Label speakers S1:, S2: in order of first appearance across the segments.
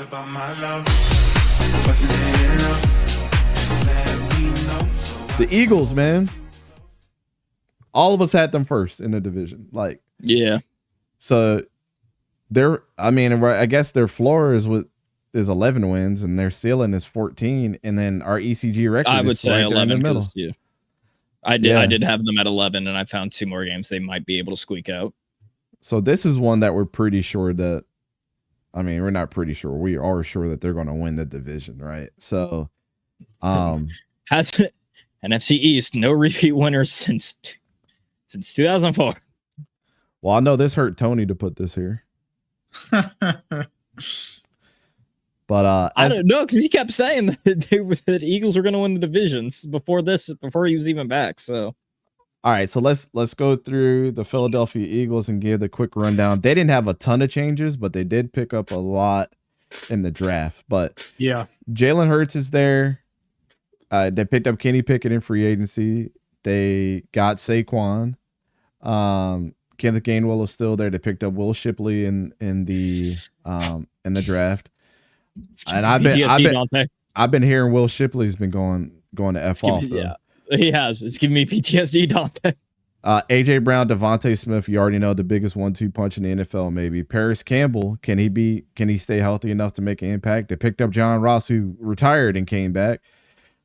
S1: about my love? Wasn't it enough? Just let me know.
S2: The Eagles, man. All of us had them first in the division. Like,
S3: yeah.
S2: So I guess their floor is 11 wins and their ceiling is 14, and then our ECG record
S3: I would
S2: is
S3: say
S2: right there in the
S3: 11
S2: middle.
S3: because I did have them at 11, and I found 2 more games they might be able to squeak out.
S2: So this is one that we're pretty sure that, I mean, we're not pretty sure. We are sure that they're going to win the division, right? So,
S3: has NFC East no repeat winners since 2004.
S2: Well, I know this hurt Tony to put this here. But
S3: I don't know, because he kept saying that the Eagles were going to win the divisions before he was even back. So,
S2: all right, so let's go through the Philadelphia Eagles and give the quick rundown. They didn't have a ton of changes, but they did pick up a lot in the draft. But
S4: yeah,
S2: Jalen Hurts is there. They picked up Kenny Pickett in free agency. They got Saquon. Kenneth Gainwell is still there. They picked up Will Shipley in the draft. And I've been hearing Will Shipley's been going to F off.
S3: Yeah, he has. It's giving me PTSD, Dante.
S2: AJ Brown, Devontae Smith, you already know, the biggest 1-2 punch in the NFL. Maybe Paris Campbell. Can he stay healthy enough to make an impact? They picked up John Ross, who retired and came back.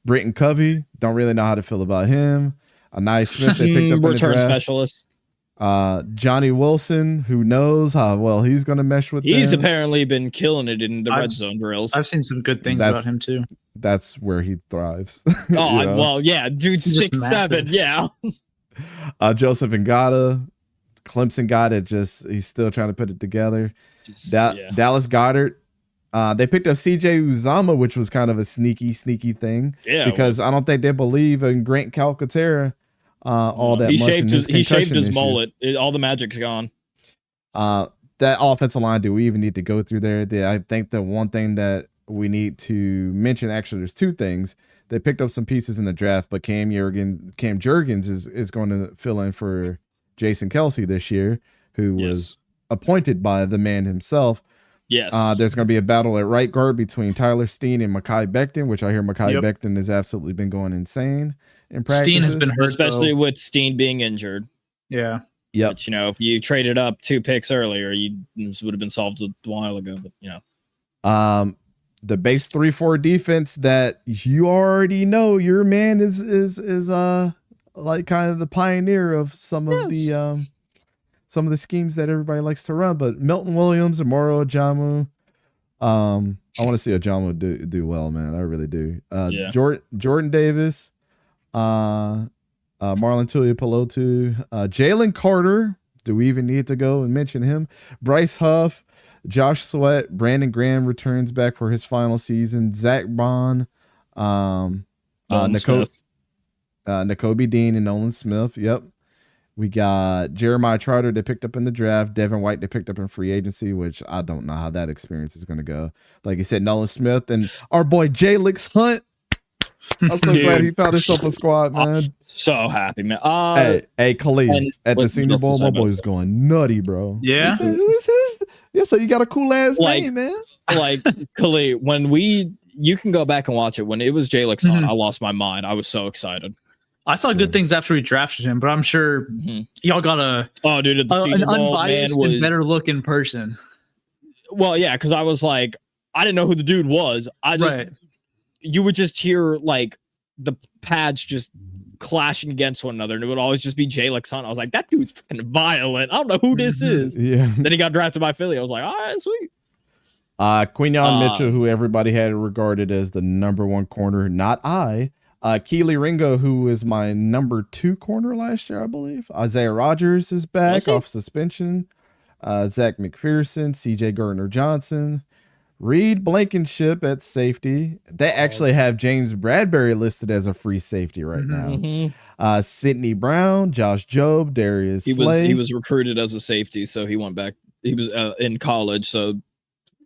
S2: Britton Covey, don't really know how to feel about him. Anais Smith, they picked up
S3: return specialist.
S2: Johnny Wilson, who knows how well he's going to mesh with
S3: He's
S2: them.
S3: Apparently been killing it in the red zone drills.
S4: I've seen some good things about him too.
S2: That's where he thrives.
S3: Oh, well, yeah, dude's 6'7", yeah.
S2: Joseph Ngata, Clemson got it. He's still trying to put it together. Dallas Goedert. They picked up CJ Uzama, which was kind of a sneaky thing.
S3: Yeah,
S2: because I don't think they believe in Grant Calcaterra all that much.
S3: He shaved his mullet. All the magic's gone.
S2: That offensive line, do we even need to go through there? I think the one thing that we need to mention, actually, there's 2 things. They picked up some pieces in the draft, but Cam Jurgens is going to fill in for Jason Kelce this year, who was appointed by the man himself.
S3: Yes.
S2: There's going to be a battle at right guard between Tyler Steen and Mekhi Becton, which I hear Mekhi Becton has absolutely been going insane in practice.
S4: Steen has been hurt,
S3: especially with Steen being injured.
S4: Yeah.
S2: Yep.
S3: But, if you traded up 2 picks earlier, this would have been solved a while ago. But
S2: the base 3-4 defense that you already know your man is like kind of the pioneer of some of the schemes that everybody likes to run. But Milton Williams, Amaro Ajamu, I want to see Ajamu do well, man. I really do. Jordan Davis, Marlon Tuipulotu, Jalen Carter. Do we even need to go and mention him? Bryce Huff, Josh Sweat, Brandon Graham returns back for his final season. Zach Bond, Nakobe Dean, and Nolan Smith. Yep. We got Jeremiah Trotter they picked up in the draft. Devin White they picked up in free agency, which I don't know how that experience is going to go. Like you said, Nolan Smith and our boy Jalix Hunt. I'm so glad he found himself a squad, man.
S3: I'm so happy, man.
S2: Hey, Khalid, at the Senior Bowl, my boy's going nutty, bro.
S4: Yeah.
S2: Said, who's his? Yeah, so you got a cool ass name, man.
S3: Like, Khalid, you can go back and watch it. When it was Jalix Hunt, I lost my mind. I was so excited.
S4: I saw good things after we drafted him, but I'm sure y'all got an unbiased and better looking person.
S3: Well, yeah, because I was like, I didn't know who the dude was. You would just hear like the pads just clashing against one another, and it would always just be Jalix Hunt. I was like, that dude's fucking violent. I don't know who this is.
S2: Yeah.
S3: Then he got drafted by Philly. I was like, all right, sweet.
S2: Quinyon Mitchell, who everybody had regarded as the number 1 corner, not I. Keely Ringo, who was my number 2 corner last year, I believe. Isaiah Rodgers is back off suspension. Zach McPherson, CJ Gardner-Johnson, Reed Blankenship at safety. They actually have James Bradbury listed as a free safety right now. Sidney Brown, Josh Jobe, Darius Slay.
S3: He was recruited as a safety, so he went back. He was in college, so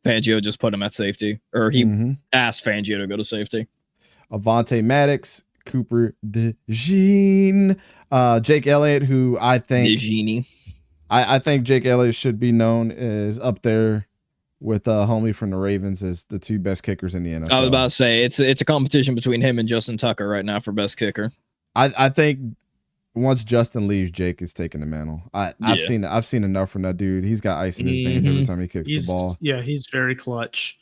S3: Fangio just put him at safety, or he asked Fangio to go to safety.
S2: Avonte Maddox, Cooper DeJean, Jake Elliott, who I think Jake Elliott should be known as up there with homie from the Ravens as the 2 best kickers in the NFL.
S3: I was about to say it's a competition between him and Justin Tucker right now for best kicker.
S2: I think once Justin leaves, Jake is taking the mantle. I've seen enough from that dude. He's got ice in his veins every time he kicks the ball.
S4: Yeah, he's very clutch.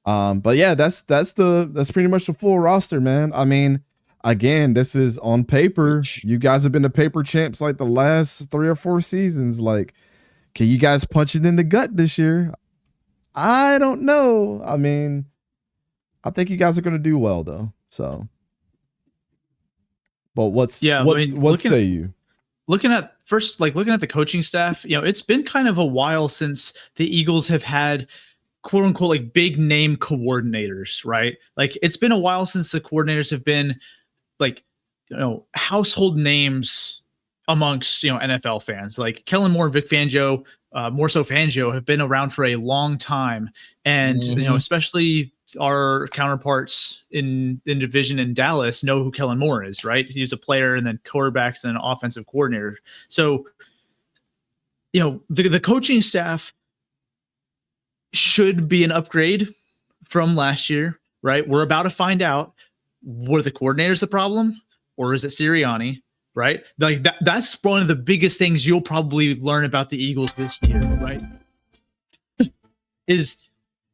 S2: But yeah, that's pretty much the full roster, man. I mean, again, this is on paper. You guys have been the paper champs like the last 3 or 4 seasons. Like, can you guys punch it in the gut this year? I don't know. I mean, I think you guys are going to do well though. So, but what say you?
S4: Looking at the coaching staff, it's been kind of a while since the Eagles have had quote unquote like big name coordinators, right? Like it's been a while since the coordinators have been like, household names amongst, NFL fans. Like Kellen Moore and Vic Fangio, more so Fangio, have been around for a long time. And, especially our counterparts in division in Dallas know who Kellen Moore is, right? He's a player and then quarterbacks and an offensive coordinator. So, the coaching staff should be an upgrade from last year, right? We're about to find out, were the coordinators the problem or is it Sirianni, right? Like that's one of the biggest things you'll probably learn about the Eagles this year, right?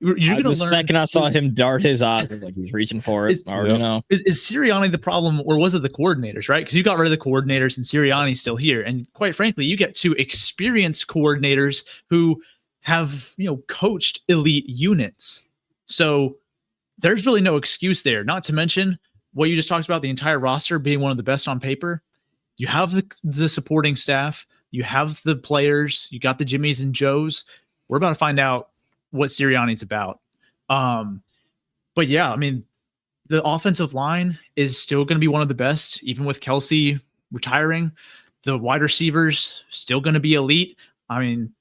S4: You're going to learn. The
S3: second I saw him dart his eye, like he's reaching for it. Is
S4: Sirianni the problem, or was it the coordinators, right? Because you got rid of the coordinators and Sirianni's still here. And quite frankly, you get 2 experienced coordinators who have, coached elite units. So there's really no excuse there. Not to mention what you just talked about, the entire roster being one of the best on paper. You have the supporting staff. You have the players. You got the Jimmies and Joes. We're about to find out what Sirianni's about. But yeah, I mean, the offensive line is still going to be one of the best, even with Kelce retiring. The wide receivers still going to be elite. I mean,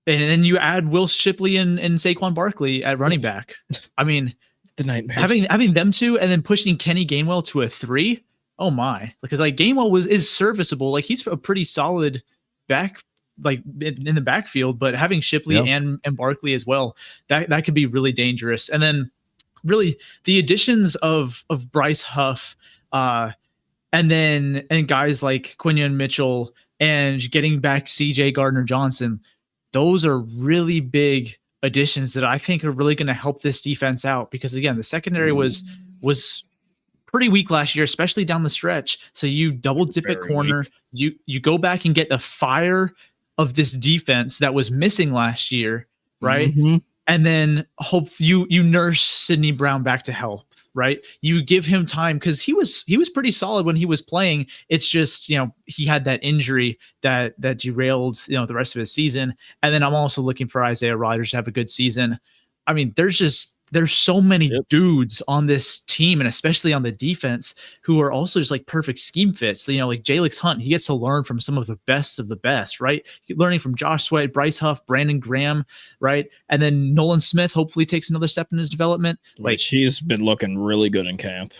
S4: and then you add Will Shipley and Saquon Barkley at running back. I mean,
S3: the nightmare.
S4: Having them 2 and then pushing Kenny Gainwell to a 3. Oh my! Because like Gainwell is serviceable. Like he's a pretty solid back, like in the backfield. But having Shipley and Barkley as well, that could be really dangerous. And then really the additions of Bryce Huff, and guys like Quinyon Mitchell and getting back C.J. Gardner-Johnson. Those are really big additions that I think are really going to help this defense out, because again, the secondary was pretty weak last year, especially down the stretch. So you double dip at corner, you go back and get the fire of this defense that was missing last year, right? And then hope you nurse Sidney Brown back to health, right? You give him time because he was pretty solid when he was playing. It's just, he had that injury that derailed, the rest of his season. And then I'm also looking for Isaiah Rodgers to have a good season. I mean, there's so many dudes on this team, and especially on the defense, who are also just like perfect scheme fits. So, like Jalix Hunt, he gets to learn from some of the best, right? Learning from Josh Sweat, Bryce Huff, Brandon Graham, right? And then Nolan Smith hopefully takes another step in his development.
S3: Like he's been looking really good in camp.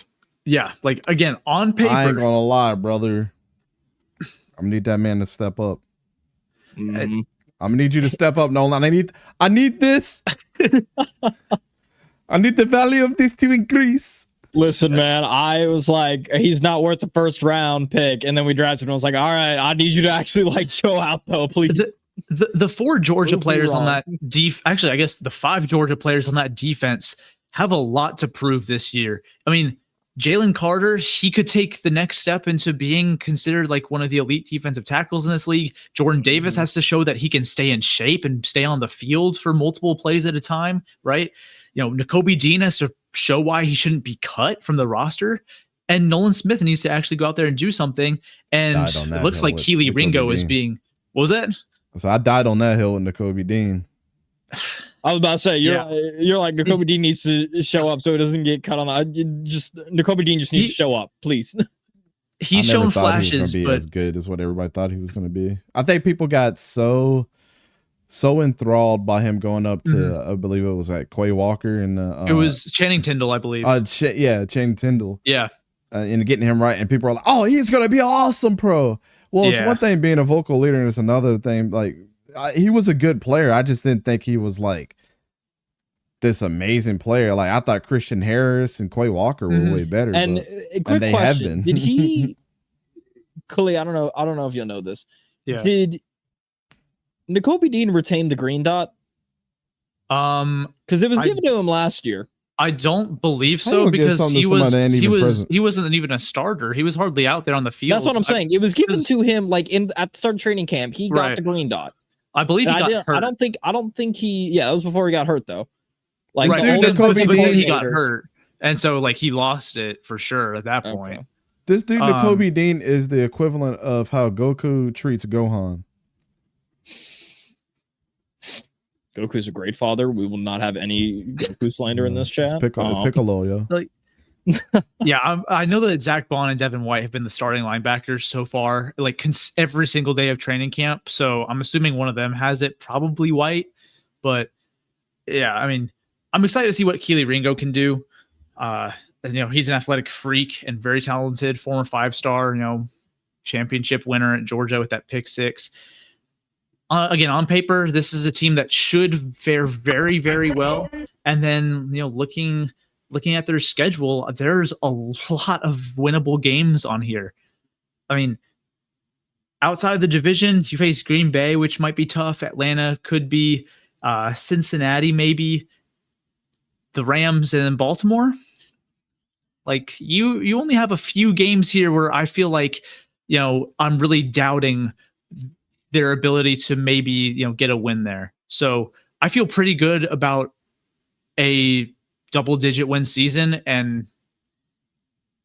S4: Yeah, like again, on paper.
S2: I ain't gonna lie, brother. I'm gonna need that man to step up. I'm gonna need you to step up, Nolan. I need this. I need the value of this to increase.
S3: Listen, man, I was like, he's not worth the first round pick. And then we drafted him. I was like, all right, I need you to actually like show out though, please.
S4: The 4 Georgia players on that actually, I guess the 5 Georgia players on that defense have a lot to prove this year. I mean, Jalen Carter, he could take the next step into being considered like one of the elite defensive tackles in this league. Jordan Davis has to show that he can stay in shape and stay on the field for multiple plays at a time, right? Nakobe Dean has to show why he shouldn't be cut from the roster. And Nolan Smith needs to actually go out there and do something. And it looks like Keely Ringo is being, what was that?
S2: So I died on that hill with Nakobe Dean.
S3: I was about to say, you're like, Nakobe Dean needs to show up so it doesn't get cut on. Nakobe Dean just needs to show up, please.
S4: He's shown flashes,
S2: he was gonna be as good as what everybody thought he was going to be. I think people got so enthralled by him going up to, I believe it was like Quay Walker and
S4: it was Channing Tindall, I believe.
S2: Channing Tindall.
S4: Yeah,
S2: and getting him right, and people are like, "Oh, he's going to be an awesome pro." Well, it's one thing being a vocal leader, and it's another thing like he was a good player. I just didn't think he was like this amazing player. Like I thought Christian Harris and Quay Walker were way better.
S3: And a quick
S2: they
S3: question:
S2: have been.
S3: Did he, Khalil? I don't know if you'll know this.
S4: Yeah.
S3: Did Nakobe Dean retain the green dot? Because it was given to him last year.
S4: I don't believe so because he wasn't even a starter. He was hardly out there on the field.
S3: That's what I'm saying. It was given to him like at the start of training camp. He got the green dot.
S4: I believe he got hurt.
S3: I don't think he. Yeah, that was before he got hurt though. Like
S4: he got hurt, and so like he lost it for sure at that point.
S2: This dude Nakobe Dean is the equivalent of how Goku treats Gohan.
S3: Goku's a great father. We will not have any Goku slander in this chat.
S2: Piccolo, yeah.
S4: Like, yeah, I know that Zach Bond and Devin White have been the starting linebackers so far, like every single day of training camp. So I'm assuming one of them has it, probably White. But yeah, I mean, I'm excited to see what Kelee Ringo can do. He's an athletic freak and very talented, former 5-star, championship winner at Georgia with that pick 6. Again, on paper, this is a team that should fare very, very well. And then, looking at their schedule, there's a lot of winnable games on here. I mean, outside of the division, you face Green Bay, which might be tough. Atlanta could be, Cincinnati, maybe the Rams, and then Baltimore. Like you only have a few games here where I feel like, I'm really doubting their ability to maybe, get a win there. So I feel pretty good about a double-digit win season. And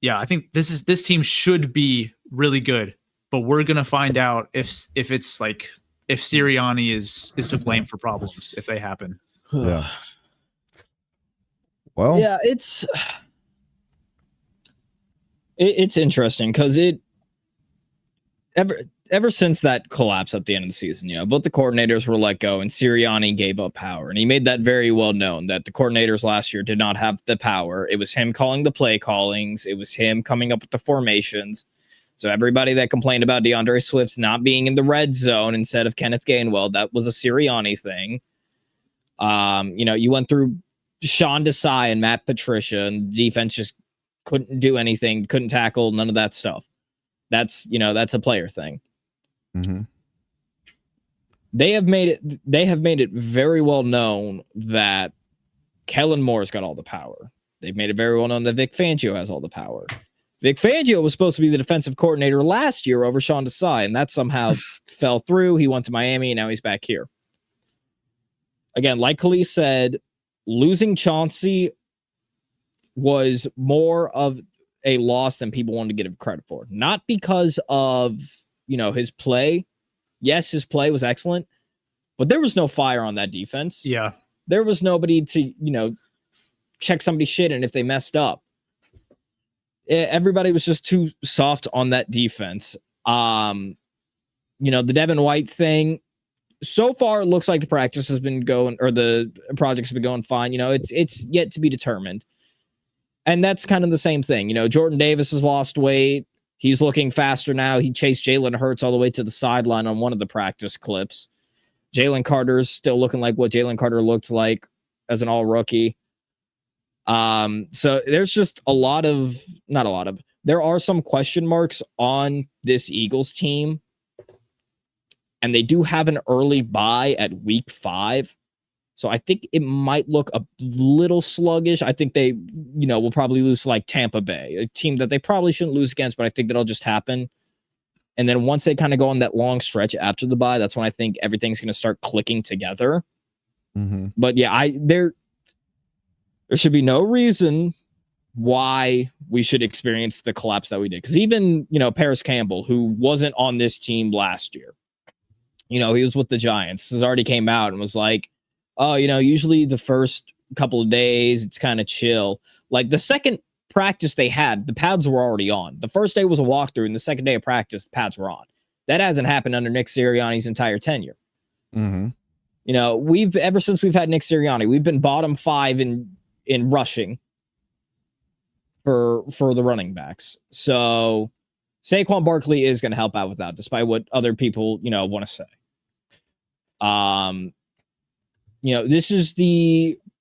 S4: yeah, I think this team should be really good, but we're going to find out if it's like, if Sirianni is to blame for problems, if they happen.
S2: Yeah. Well,
S3: yeah, it's interesting because ever since that collapse at the end of the season, both the coordinators were let go and Sirianni gave up power. And he made that very well known that the coordinators last year did not have the power. It was him calling the play callings. It was him coming up with the formations. So everybody that complained about DeAndre Swift not being in the red zone instead of Kenneth Gainwell, that was a Sirianni thing. You went through Sean Desai and Matt Patricia, and defense just couldn't do anything, couldn't tackle, none of that stuff. That's a player thing.
S2: Mm-hmm.
S3: They have made it very well known that Kellen Moore's got all the power. They've made it very well known that Vic Fangio has all the power. Vic Fangio was supposed to be the defensive coordinator last year over Sean Desai, and that somehow fell through. He went to Miami, and now he's back here. Again, like Khalil said, losing Chauncey was more of a loss than people wanted to give credit for. Not because of, his play. Yes, his play was excellent, but there was no fire on that defense.
S4: Yeah.
S3: There was nobody to, check somebody's shit and if they messed up. Everybody was just too soft on that defense. The Devin White thing, so far it looks like the practice has been going, or the projects have been going fine. It's yet to be determined. And that's kind of the same thing. Jordan Davis has lost weight. He's looking faster now. He chased Jalen Hurts all the way to the sideline on one of the practice clips. Jalen Carter's still looking like what Jalen Carter looked like as an all-rookie. So there's just there are some question marks on this Eagles team. And they do have an early bye at week 5. So I think it might look a little sluggish. I think they, will probably lose to like Tampa Bay, a team that they probably shouldn't lose against, but I think that'll just happen. And then once they kind of go on that long stretch after the bye, that's when I think everything's going to start clicking together.
S2: Mm-hmm.
S3: But yeah, there should be no reason why we should experience the collapse that we did. Because even, Paris Campbell, who wasn't on this team last year, he was with the Giants, has already came out and was like, oh, usually the first couple of days, it's kind of chill. Like the second practice they had, the pads were already on. The first day was a walkthrough, and the second day of practice, the pads were on. That hasn't happened under Nick Sirianni's entire tenure.
S2: Mm-hmm.
S3: Ever since we've had Nick Sirianni, we've been bottom 5 in rushing for the running backs. So Saquon Barkley is going to help out with that, despite what other people, want to say. This is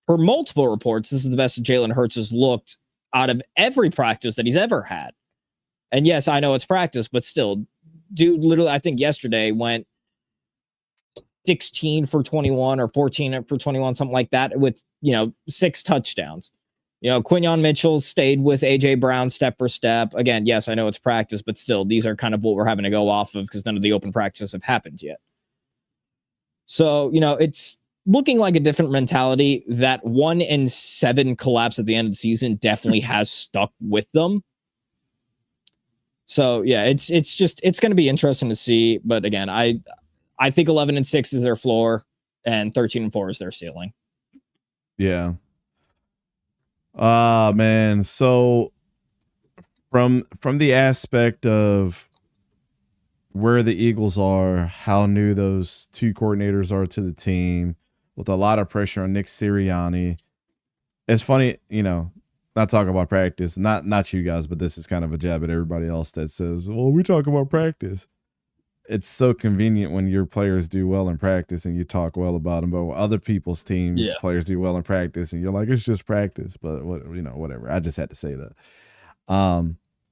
S3: for multiple reports, this is the best Jalen Hurts has looked out of every practice that he's ever had. And yes, I know it's practice, but still, dude, literally, I think yesterday went 16 for 21 or 14 for 21, something like that, with 6 touchdowns. Quinyon Mitchell stayed with AJ Brown step for step. Again, yes, I know it's practice, but still, these are kind of what we're having to go off of because none of the open practices have happened yet. So, it's looking like a different mentality. That 1-7 collapse at the end of the season definitely has stuck with them. So yeah, it's going to be interesting to see. But again, I think 11-6 is their floor and 13-4 is their ceiling.
S2: Yeah. Man. So from the aspect of where the Eagles are, how new those 2 coordinators are to the team, with a lot of pressure on Nick Sirianni. It's funny, not talking about practice, not you guys, but this is kind of a jab at everybody else that says, well, we talk about practice. It's so convenient when your players do well in practice and you talk well about them, but when other people's teams, players do well in practice and you're like, it's just practice, but whatever. I just had to say that.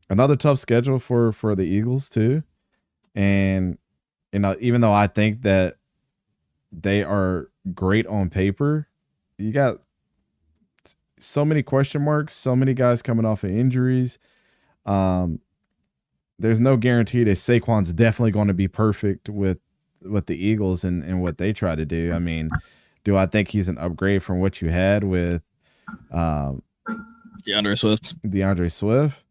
S2: Another tough schedule for the Eagles too. And, even though I think that they are great on paper, you got so many question marks, so many guys coming off of injuries. There's no guarantee that Saquon's definitely going to be perfect with the Eagles and what they try to do. I mean, do I think he's an upgrade from what you had with
S3: DeAndre
S2: Swift?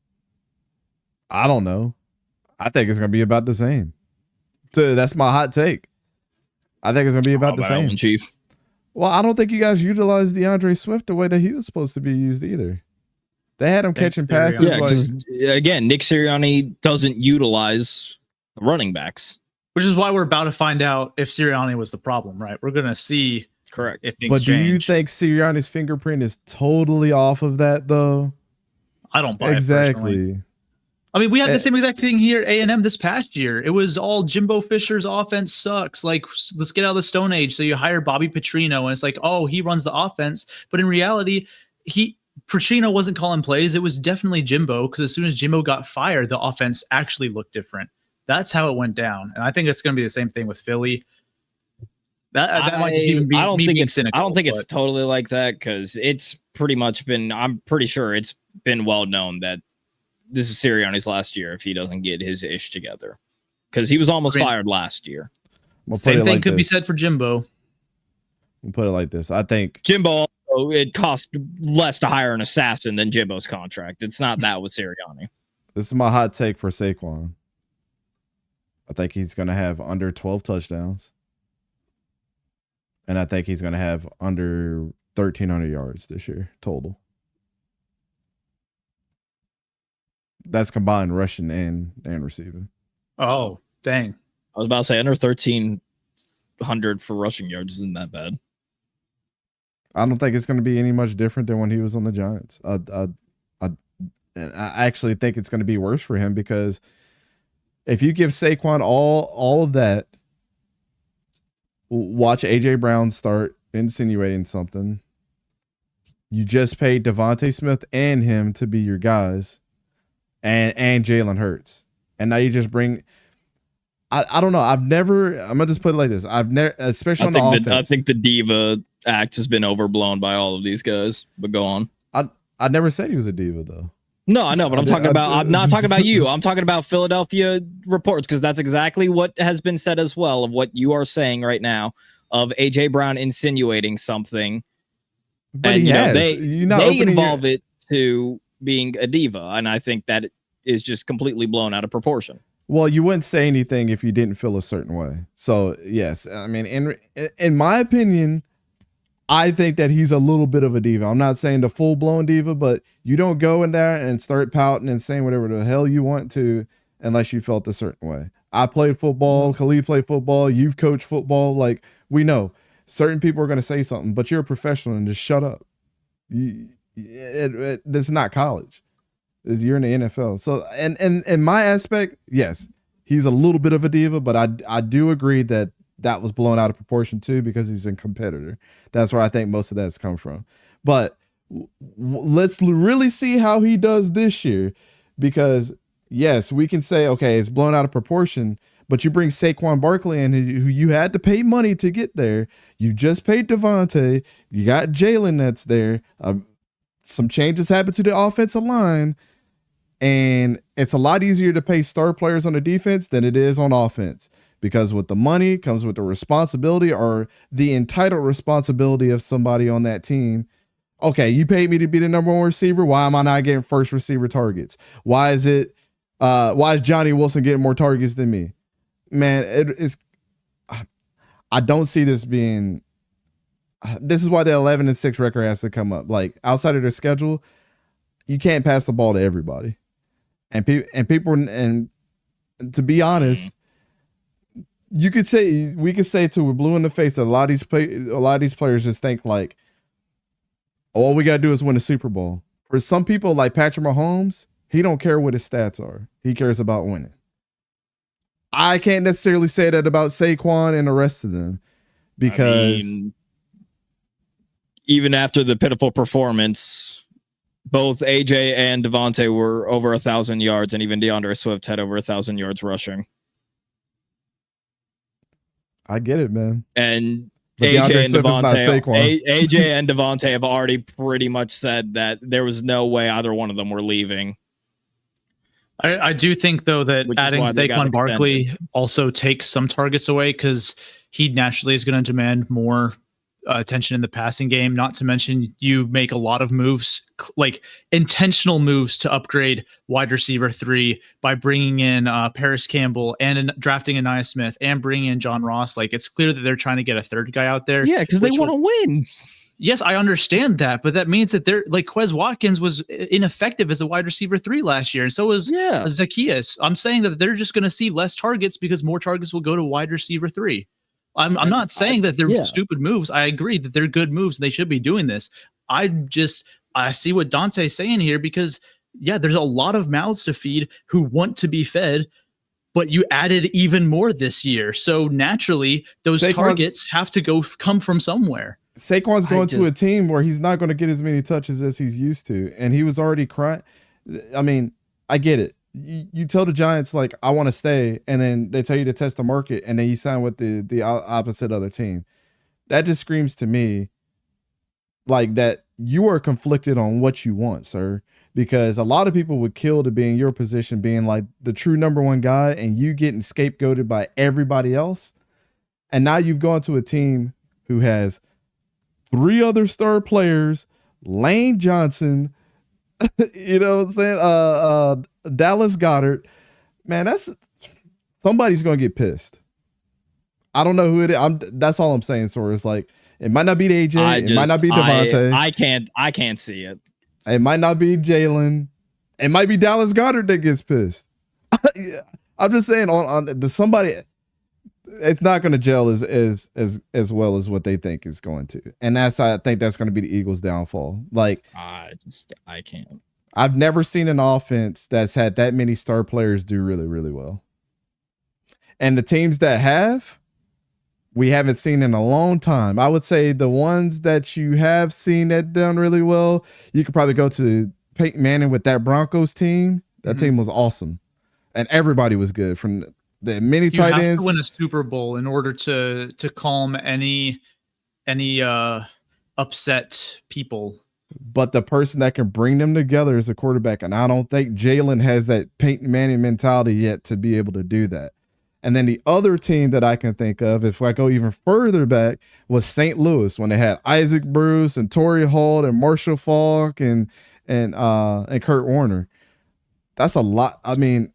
S2: I don't know. I think it's going to be about the same. So that's my hot take. I think it's going to be about the same.
S3: Chief.
S2: Well, I don't think you guys utilized DeAndre Swift the way that he was supposed to be used either. They had him catching passes.
S3: Again, Nick Sirianni doesn't utilize the running backs.
S4: Which is why we're about to find out if Sirianni was the problem, right? We're going to see.
S3: Correct.
S4: If things
S2: but do
S4: change.
S2: you think Sirianni's fingerprint is totally off of that, though?
S4: I don't buy it
S2: exactly.
S4: Personally. I mean, we had the same exact thing here at A&M this past year. It was all Jimbo Fisher's offense sucks. Like, let's get out of the Stone Age. So you hire Bobby Petrino, and it's like, oh, he runs the offense. But in reality, Petrino wasn't calling plays. It was definitely Jimbo, because as soon as Jimbo got fired, the offense actually looked different. That's how it went down. And I think it's going to be the same thing with Philly. That might just even be
S3: I don't
S4: me
S3: think
S4: being
S3: it's
S4: cynical.
S3: I don't think it's totally like that, because it's pretty much been, I'm pretty sure it's been well known that this is Sirianni's last year if he doesn't get his ish together, because he was almost fired last year.
S4: Same thing could be said for Jimbo.
S2: We'll put it like this. I think
S3: Jimbo also, it cost less to hire an assassin than Jimbo's contract. It's not that with Sirianni.
S2: This is my hot take for Saquon. I think he's going to have under 12 touchdowns. And I think he's going to have under 1,300 yards this year total. That's combined rushing and receiving.
S4: Oh, dang.
S3: I was about to say under 1,300 for rushing yards isn't that bad.
S2: I don't think it's going to be any much different than when he was on the Giants. I actually think it's going to be worse for him, because if you give Saquon all of that, watch AJ Brown start insinuating something. You just paid Devontae Smith and him to be your guys, and Jalen Hurts, and now you just bring. I don't know. I'm gonna just put it like this. Especially on the offense.
S3: I think the diva act has been overblown by all of these guys. But go on.
S2: I never said he was a diva though.
S3: No, I know, but I'm not talking about you. I'm talking about Philadelphia reports, because that's exactly what has been said as well, of what you are saying right now, of AJ Brown insinuating something.
S2: But
S3: and
S2: they
S3: involve it to being a diva, and I think that is just completely blown out of proportion.
S2: Well, you wouldn't say anything if you didn't feel a certain way. So yes, I mean, in my opinion, I think that he's a little bit of a diva. I'm not saying the full-blown diva, but you don't go in there and start pouting and saying whatever the hell you want to unless you felt a certain way. I played football. Khalid played football. You've coached football. Like, we know certain people are going to say something, but you're a professional and just shut up. This is not college. You're in the NFL. So, and in my aspect, yes, he's a little bit of a diva, but I do agree that that was blown out of proportion too because he's a competitor. That's where I think most of that's come from. But let's really see how he does this year, because yes, we can say, okay, it's blown out of proportion, but you bring Saquon Barkley in, who you had to pay money to get there. You just paid Devontae. You got Jalen that's there. Some changes happened to the offensive line, and it's a lot easier to pay star players on the defense than it is on offense, because with the money comes with the responsibility, or the entitled responsibility of somebody on that team. Okay, you paid me to be the number one receiver. Why am I not getting first receiver targets? Why is Johnny Wilson getting more targets than me? Man, I don't see this being. This is why the 11-6 record has to come up. Like, outside of their schedule, you can't pass the ball to everybody, and to be honest, we could say till we're blue in the face that a lot of these players just think like, all we gotta do is win a Super Bowl. For some people, like Patrick Mahomes, he don't care what his stats are. He cares about winning. I can't necessarily say that about Saquon and the rest of them, because
S3: even after the pitiful performance, both AJ and Devontae were over 1,000 yards, and even DeAndre Swift had over 1,000 yards rushing.
S2: I get it, man.
S3: And
S2: but
S3: AJ and Devontae have already pretty much said that there was no way either one of them were leaving.
S4: I do think, though, that adding Saquon Barkley also takes some targets away, because he naturally is going to demand more attention in the passing game. Not to mention, you make a lot of moves, like intentional moves, to upgrade wide receiver 3 by bringing in Paris Campbell and drafting Aniah Smith and bringing in John Ross. Like, it's clear that they're trying to get a third guy out there.
S3: Yeah, because they want to win.
S4: Yes, I understand that, but that means that they're like Quez Watkins was ineffective as a wide receiver 3 last year, and so was Zacchaeus. I'm saying that they're just going to see less targets because more targets will go to wide receiver 3. I'm not saying that they're stupid moves. I agree that they're good moves and they should be doing this. I see what Dante's saying here, because there's a lot of mouths to feed who want to be fed, but you added even more this year. So naturally, those targets have to come from somewhere.
S2: Saquon's going to a team where he's not going to get as many touches as he's used to, and he was already crying. I mean, I get it. You tell the Giants, like, I want to stay, and then they tell you to test the market, and then you sign with the opposite other team. That just screams to me like that you are conflicted on what you want, sir, because a lot of people would kill to be in your position, being like the true number one guy, and you getting scapegoated by everybody else. And now you've gone to a team who has 3 other star players, Lane Johnson, you know what I'm saying? Dallas Goedert. Man, somebody's going to get pissed. I don't know who it is. That's all I'm saying, Sora. It's like, it might not be AJ. It might not be Devontae.
S3: I can't see it.
S2: It might not be Jalen. It might be Dallas Goedert that gets pissed. I'm just saying, on somebody, it's not going to gel as well as what they think it's going to, and I think that's going to be the Eagles' downfall. Like, I
S3: can't.
S2: I've never seen an offense that's had that many star players do really, really well, and the teams that have, we haven't seen in a long time. I would say the ones that you have seen that done really well, you could probably go to Peyton Manning with that Broncos team. That team was awesome, and everybody was good from the many tight ends. You have
S4: to win a Super Bowl in order to calm any upset people.
S2: But the person that can bring them together is a quarterback, and I don't think Jalen has that Peyton Manning mentality yet to be able to do that. And then the other team that I can think of, if I go even further back, was St. Louis, when they had Isaac Bruce and Torrey Holt and Marshall Faulk and Kurt Warner. That's a lot. I mean,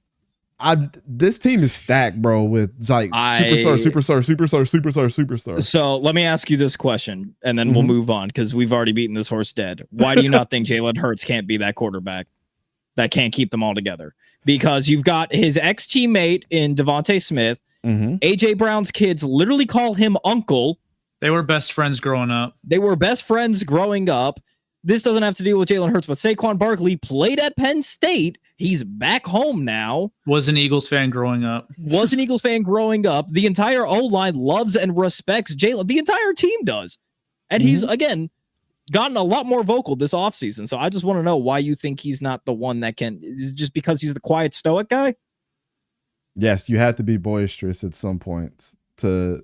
S2: this team is stacked, bro, with like superstar.
S3: So let me ask you this question, and then we'll move on, because we've already beaten this horse dead. Why do you not think Jalen Hurts can't be that quarterback that can't keep them all together? Because you've got his ex-teammate in Devontae Smith. AJ Brown's kids literally call him uncle.
S4: They were best friends growing up. This doesn't have to deal with Jalen Hurts, but Saquon Barkley played at Penn State.
S3: He's back home now.
S4: Was an Eagles fan growing up.
S3: The entire O-line loves and respects Jalen. The entire team does. And he's, again, gotten a lot more vocal this offseason. So I just want to know why you think he's not the one that can. Is it just because he's the quiet, stoic guy?
S2: Yes, you have to be boisterous at some points to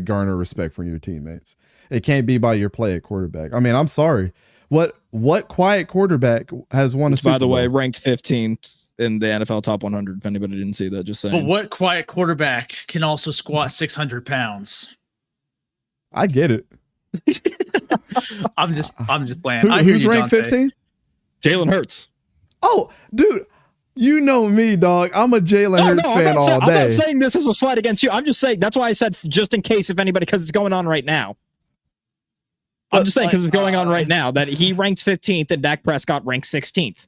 S2: garner respect from your teammates. It can't be by your play at quarterback. I mean, I'm sorry. What quiet quarterback has won a Super Bowl?
S3: By the way, ranked 15th in the NFL Top 100. If anybody didn't see that, just saying.
S4: But what quiet quarterback can also squat 600 pounds?
S2: I get it.
S4: I'm just playing.
S2: Who's ranked 15th?
S3: Jalen Hurts.
S2: Oh, dude. You know me, dog. I'm a Jalen Hurts fan all day.
S3: I'm not saying this is a slight against you. I'm just saying, that's why I said just in case if anybody, because it's going on right now. I'm just saying because it's going on right now that he ranked 15th and Dak Prescott ranked 16th.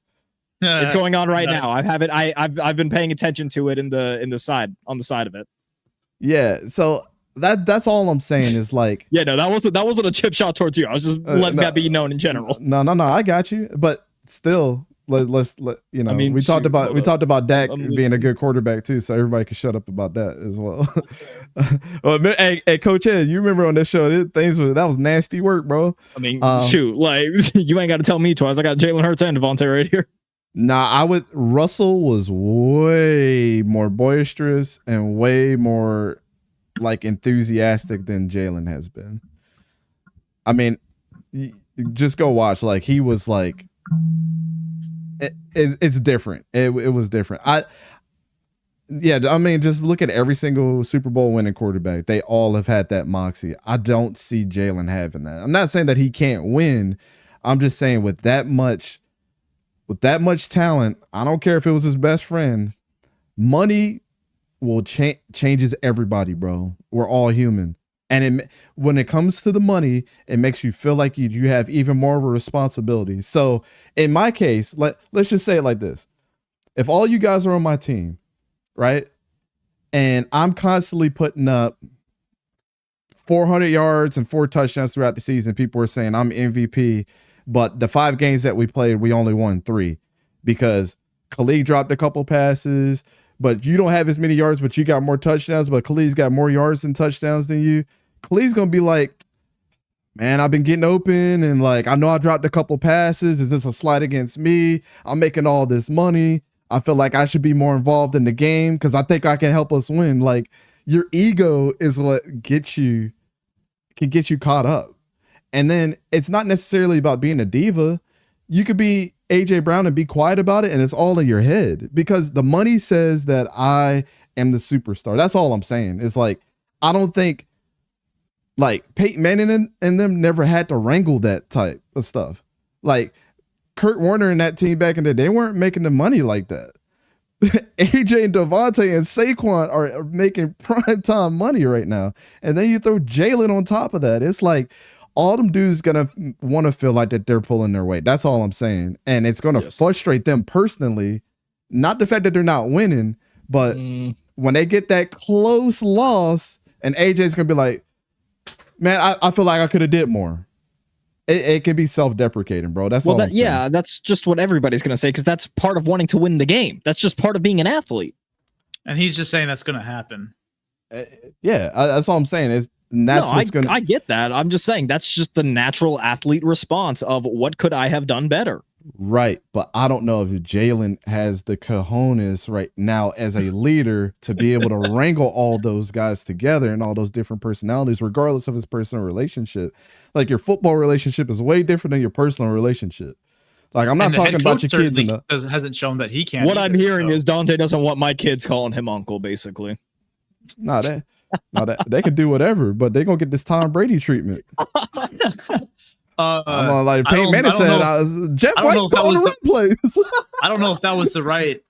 S3: It's going on right now. I've been paying attention to it on the side of it.
S2: Yeah. So that's all I'm saying is like.
S3: Yeah. No, that wasn't a chip shot towards you. I was just letting that be known in general.
S2: No. I got you. But still. Let's you know. I mean, we talked about Dak being a good quarterback too, so everybody can shut up about that as well. Hey, Coach Ed, you remember on that show? That was nasty work, bro.
S3: I mean, shoot, like you ain't got to tell me twice. I got Jalen Hurts and Devontae right here.
S2: Nah, Russell was way more boisterous and way more like enthusiastic than Jalen has been. I mean, just go watch. Like he was like. It's different. It was different. I mean, just look at every single Super Bowl winning quarterback. They all have had that moxie. I don't see Jalen having that. I'm not saying that he can't win. I'm just saying with that much talent, I don't care if it was his best friend. Money will changes everybody, bro. We're all human. And when it comes to the money, it makes you feel like you have even more of a responsibility. So in my case, let's just say it like this. If all you guys are on my team, right, and I'm constantly putting up 400 yards and 4 touchdowns throughout the season, people are saying I'm MVP, but the 5 games that we played, we only won 3 because Khalid dropped a couple passes, but you don't have as many yards, but you got more touchdowns, but Khalid's got more yards and touchdowns than you. Khalid's going to be like, man, I've been getting open and like, I know I dropped a couple passes. Is this a slight against me? I'm making all this money. I feel like I should be more involved in the game because I think I can help us win. Like your ego is what can get you caught up. And then it's not necessarily about being a diva. You could be AJ Brown and be quiet about it. And it's all in your head because the money says that I am the superstar. That's all I'm saying. It's like, I don't think, like Peyton Manning and them never had to wrangle that type of stuff. Like Kurt Warner and that team back in the day, they weren't making the money like that. AJ and Devontae and Saquon are making prime time money right now. And then you throw Jalen on top of that. It's like all them dudes gonna want to feel like that they're pulling their weight. That's all I'm saying. And it's gonna frustrate them personally. Not the fact that they're not winning, but when they get that close loss and AJ's gonna be like, man, I feel like I could have did more. It can be self-deprecating, bro. That's all I'm saying.
S3: Yeah, that's just what everybody's going to say because that's part of wanting to win the game. That's just part of being an athlete.
S4: And he's just saying that's going to happen.
S2: That's all I'm saying. I
S3: get that. I'm just saying that's just the natural athlete response of what could I have done better?
S2: Right, but I don't know if Jalen has the cojones right now as a leader to be able to wrangle all those guys together and all those different personalities, regardless of his personal relationship. Like your football relationship is way different than your personal relationship. Like I'm not talking about your kids.
S4: Hasn't shown that he can.
S3: What I'm hearing is Dante doesn't want my kids calling him uncle, basically.
S2: They could do whatever, but they're gonna get this Tom Brady treatment. I'm like Peyton Manning said, Jeff White on the plays.
S4: I don't know if that was the right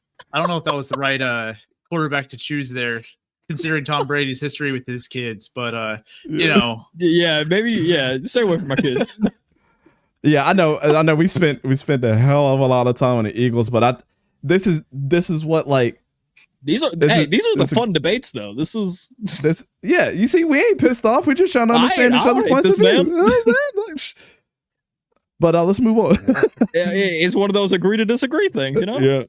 S4: quarterback to choose there, considering Tom Brady's history with his kids. But you know,
S3: stay away from my kids.
S2: Yeah, I know. We spent a hell of a lot of time on the Eagles, but this is what like
S3: these are the fun debates though.
S2: Yeah, you see, we ain't pissed off. We're just trying to understand each other's points of view. But let's move on.
S3: It's one of those agree to disagree things, you know?
S2: Yeah.